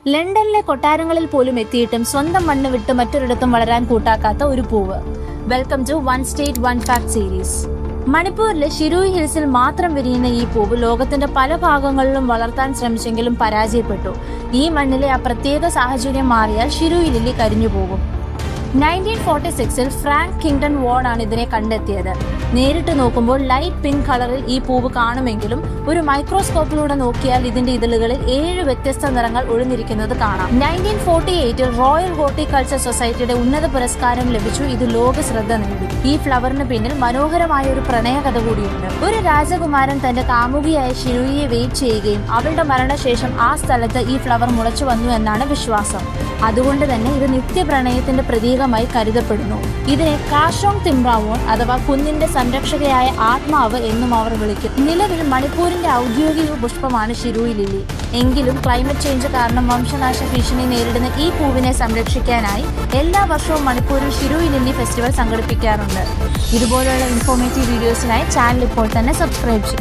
ലണ്ടനിലെ കൊട്ടാരങ്ങളിൽ പോലും എത്തിയിട്ടും സ്വന്തം മണ്ണ് വിട്ട് മറ്റൊരിടത്തും വളരാൻ കൂട്ടാക്കാത്ത ഒരു പൂവ്. Welcome to one state one fact series. മണിപ്പൂരിലെ ഷിരൂയി ഹിൽസിൽ മാത്രം വിരിയുന്ന ഈ പൂവ് ലോകത്തിന്റെ പല ഭാഗങ്ങളിലും വളർത്താൻ ശ്രമിച്ചെങ്കിലും പരാജയപ്പെട്ടു. ഈ മണ്ണിലെ ആ പ്രത്യേക സാഹചര്യം മാറിയാൽ ഷിരൂയി ലില്ലി കരിഞ്ഞു പോകും. 1946-ൽ ഫ്രാങ്ക് കിങ്ടൺ വാർഡ് ആണ് ഇതിനെ കണ്ടെത്തിയത്. നേരിട്ട് നോക്കുമ്പോൾ ലൈറ്റ് പിങ്ക് കളറിൽ ഈ പൂവ് കാണുമെങ്കിലും ഒരു മൈക്രോസ്കോപ്പിലൂടെ നോക്കിയാൽ ഇതിന്റെ ഇതളുകളിൽ 7 വ്യത്യസ്ത നിറങ്ങൾ ഒളിഞ്ഞിരിക്കുന്നത് കാണാം. 1948-ൽ റോയൽ ഹോർട്ടിക്കൾച്ചർ സൊസൈറ്റിയുടെ ഉന്നത പുരസ്കാരം ലഭിച്ചു. ഇത് ലോക ശ്രദ്ധ നേടി. ഈ ഫ്ലവറിന് പിന്നിൽ മനോഹരമായ ഒരു പ്രണയകഥ കൂടിയുണ്ട്. ഒരു രാജകുമാരൻ തന്റെ കാമുകിയായ ഷിരൂയിയെ വെയിറ്റ് ചെയ്യുകയും അവളുടെ മരണശേഷം ആ സ്ഥലത്ത് ഈ ഫ്ലവർ മുളച്ചു വന്നു എന്നാണ് വിശ്വാസം. അതുകൊണ്ട് തന്നെ ഇത് നിത്യപ്രണയത്തിന്റെ പ്രതീകമായി കരുതപ്പെടുന്നു. ഇതിനെ കാഷോങ് തിംറാവോൺ അഥവാ കുന്നിന്റെ സംരക്ഷകയായ ആത്മാവ് എന്നും അവർ വിളിക്കും. നിലവിൽ മണിപ്പൂരിന്റെ ഔദ്യോഗിക പുഷ്പമാണ് ഷിരൂയി ലില്ലി. എങ്കിലും ക്ലൈമറ്റ് ചേഞ്ച് കാരണം വംശനാശ ഭീഷണി നേരിടുന്ന ഈ പൂവിനെ സംരക്ഷിക്കാനായി എല്ലാ വർഷവും മണിപ്പൂരിൽ ഷിരൂയി ലില്ലി ഫെസ്റ്റിവൽ സംഘടിപ്പിക്കാറുണ്ട്. ഇതുപോലുള്ള ഇൻഫോർമേറ്റീവ് വീഡിയോസിനായി ചാനൽ ഇപ്പോൾ തന്നെ സബ്സ്ക്രൈബ് ചെയ്യും.